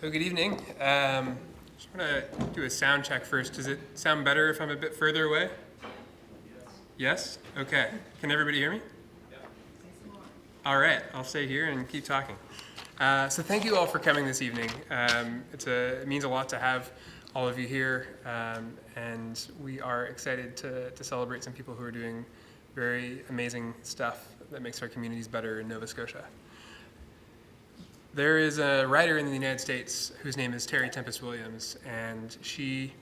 So good evening. Just want to do a sound check first. Does it sound better if I'm a bit further away? Yes? Okay. Can everybody hear me? All right. I'll stay here and keep talking. So thank you all for coming this evening. It means a lot to have all of you here, and we are excited to celebrate some people who are doing very amazing stuff that makes our communities better in Nova Scotia. There is a writer in the United States whose name is Terry Tempest Williams, and she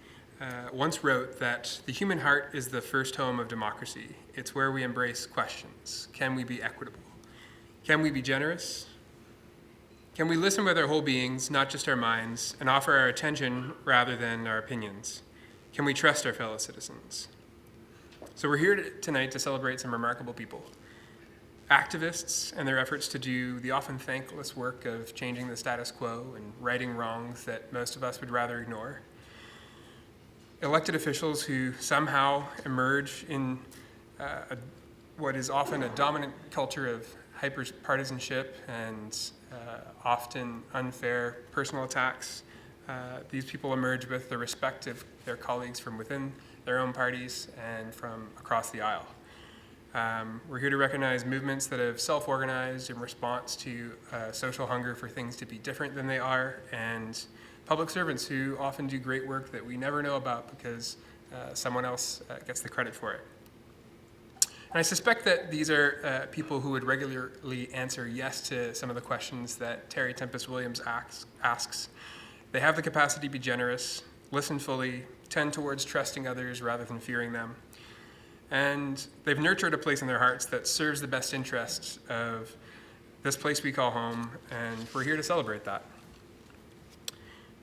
once wrote that the human heart is the first home of democracy. It's where we embrace questions. Can we be equitable? Can we be generous? Can we listen with our whole beings, not just our minds, and offer our attention rather than our opinions? Can we trust our fellow citizens? So we're here tonight to celebrate some remarkable people. Activists and their efforts to do the often thankless work of changing the status quo and righting wrongs that most of us would rather ignore. Elected officials who somehow emerge in what is often a dominant culture of hyper-partisanship and often unfair personal attacks. These people emerge with the respect of their colleagues from within their own parties and from across the aisle. We're here to recognize movements that have self-organized in response to social hunger for things to be different than they are, and public servants who often do great work that we never know about because someone else gets the credit for it. And I suspect that these are people who would regularly answer yes to some of the questions that Terry Tempest Williams asks. They have the capacity to be generous, listen fully, tend towards trusting others rather than fearing them. And they've nurtured a place in their hearts that serves the best interests of this place we call home, and we're here to celebrate that.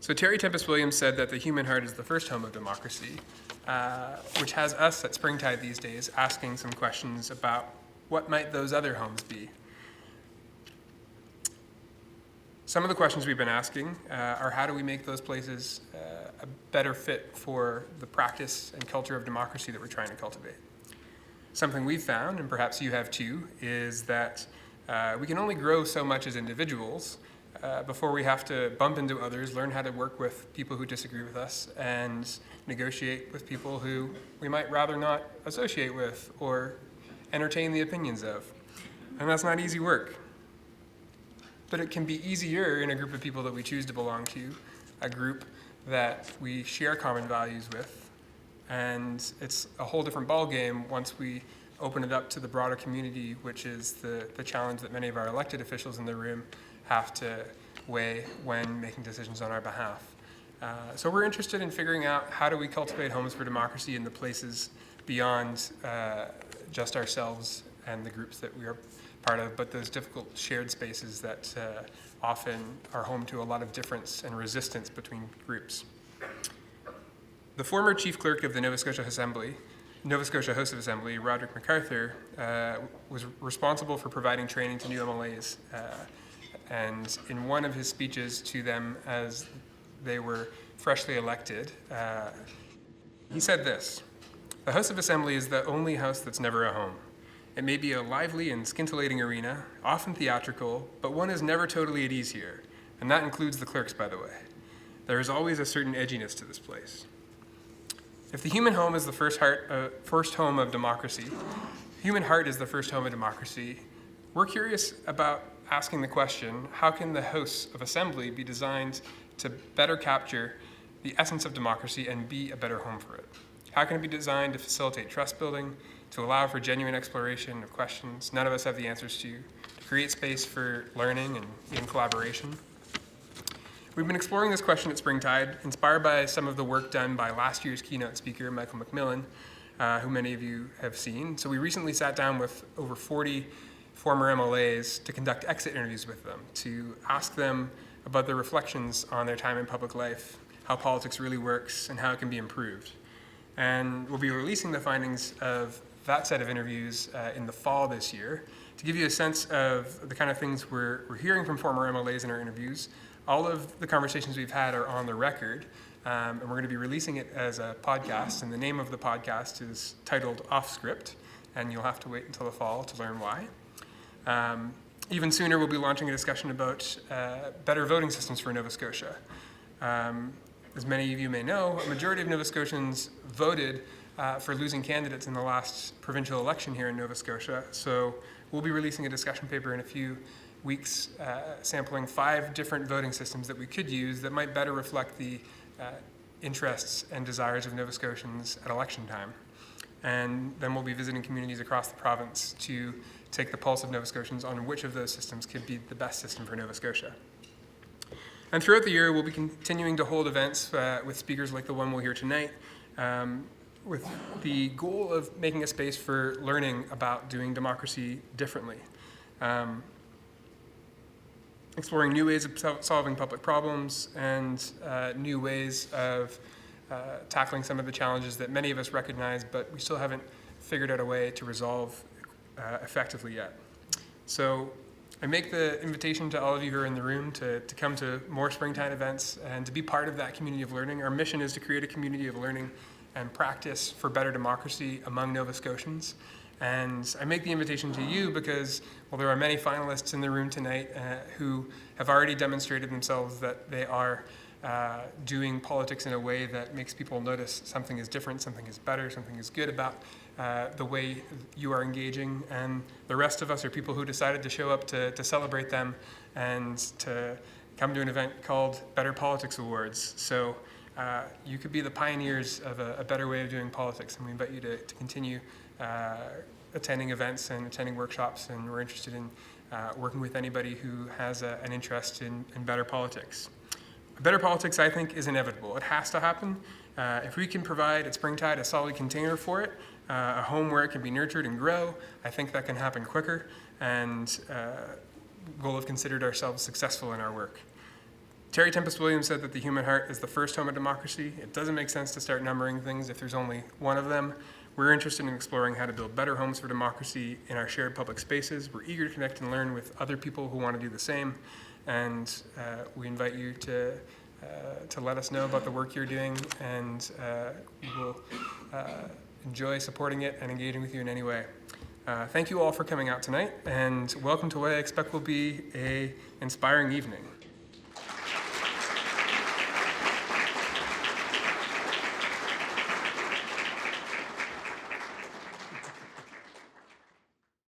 So Terry Tempest Williams said that the human heart is the first home of democracy, which has us at Springtide these days asking some questions about what might those other homes be. Some of the questions we've been asking are how do we make those places a better fit for the practice and culture of democracy that we're trying to cultivate. Something we've found, and perhaps you have too, is that we can only grow so much as individuals before we have to bump into others, learn how to work with people who disagree with us, and negotiate with people who we might rather not associate with or entertain the opinions of. And that's not easy work. But it can be easier in a group of people that we choose to belong to, a group that we share common values with. And it's a whole different ballgame once we open it up to the broader community, which is the challenge that many of our elected officials in the room have to weigh when making decisions on our behalf. So we're interested in figuring out how do we cultivate homes for democracy in the places beyond just ourselves and the groups that we are part of, but those difficult shared spaces that often are home to a lot of difference and resistance between groups. The former chief clerk of the Nova Scotia House of Assembly, Roderick MacArthur, was responsible for providing training to new MLAs. And in one of his speeches to them as they were freshly elected, he said this: "The House of Assembly is the only house that's never a home. It may be a lively and scintillating arena, often theatrical, but one is never totally at ease here, and that includes the clerks, by the way. There is always a certain edginess to this place." If the human home is the first home of democracy, human heart is the first home of democracy, we're curious about asking the question, how can the House of Assembly be designed to better capture the essence of democracy and be a better home for it? How can it be designed to facilitate trust building, to allow for genuine exploration of questions none of us have the answers to create space for learning and in collaboration? We've been exploring this question at Springtide, inspired by some of the work done by last year's keynote speaker, Michael McMillan, who many of you have seen. So we recently sat down with over 40 former MLAs to conduct exit interviews with them, to ask them about their reflections on their time in public life, how politics really works, and how it can be improved. And we'll be releasing the findings of that set of interviews in the fall this year. To give you a sense of the kind of things we're hearing from former MLAs in our interviews, all of the conversations we've had are on the record, and we're going to be releasing it as a podcast, and the name of the podcast is titled Off Script, and you'll have to wait until the fall to learn why. Even sooner, we'll be launching a discussion about better voting systems for Nova Scotia. As many of you may know, a majority of Nova Scotians voted for losing candidates in the last provincial election here in Nova Scotia. So we'll be releasing a discussion paper in a few weeks sampling 5 different voting systems that we could use that might better reflect the interests and desires of Nova Scotians at election time. And then we'll be visiting communities across the province to take the pulse of Nova Scotians on which of those systems could be the best system for Nova Scotia. And throughout the year, we'll be continuing to hold events with speakers like the one we'll hear tonight, with the goal of making a space for learning about doing democracy differently. Exploring new ways of solving public problems and new ways of tackling some of the challenges that many of us recognize, but we still haven't figured out a way to resolve effectively yet. So I make the invitation to all of you who are in the room to come to more Springtide events and to be part of that community of learning. Our mission is to create a community of learning and practice for better democracy among Nova Scotians. And I make the invitation to you because, well, there are many finalists in the room tonight who have already demonstrated themselves that they are doing politics in a way that makes people notice something is different, something is better, something is good about the way you are engaging. And the rest of us are people who decided to show up to celebrate them and to come to an event called Better Politics Awards. So you could be the pioneers of a better way of doing politics, and we invite you to continue attending events and attending workshops, and we're interested in working with anybody who has an interest in better politics. Better politics, I think, is inevitable. It has to happen. If we can provide at Springtide a solid container for it, a home where it can be nurtured and grow, I think that can happen quicker, and we'll have considered ourselves successful in our work. Terry Tempest Williams said that the human heart is the first home of democracy. It doesn't make sense to start numbering things if there's only one of them. We're interested in exploring how to build better homes for democracy in our shared public spaces. We're eager to connect and learn with other people who want to do the same. And we invite you to let us know about the work you're doing, and we will enjoy supporting it and engaging with you in any way. Thank you all for coming out tonight, and welcome to what I expect will be an inspiring evening.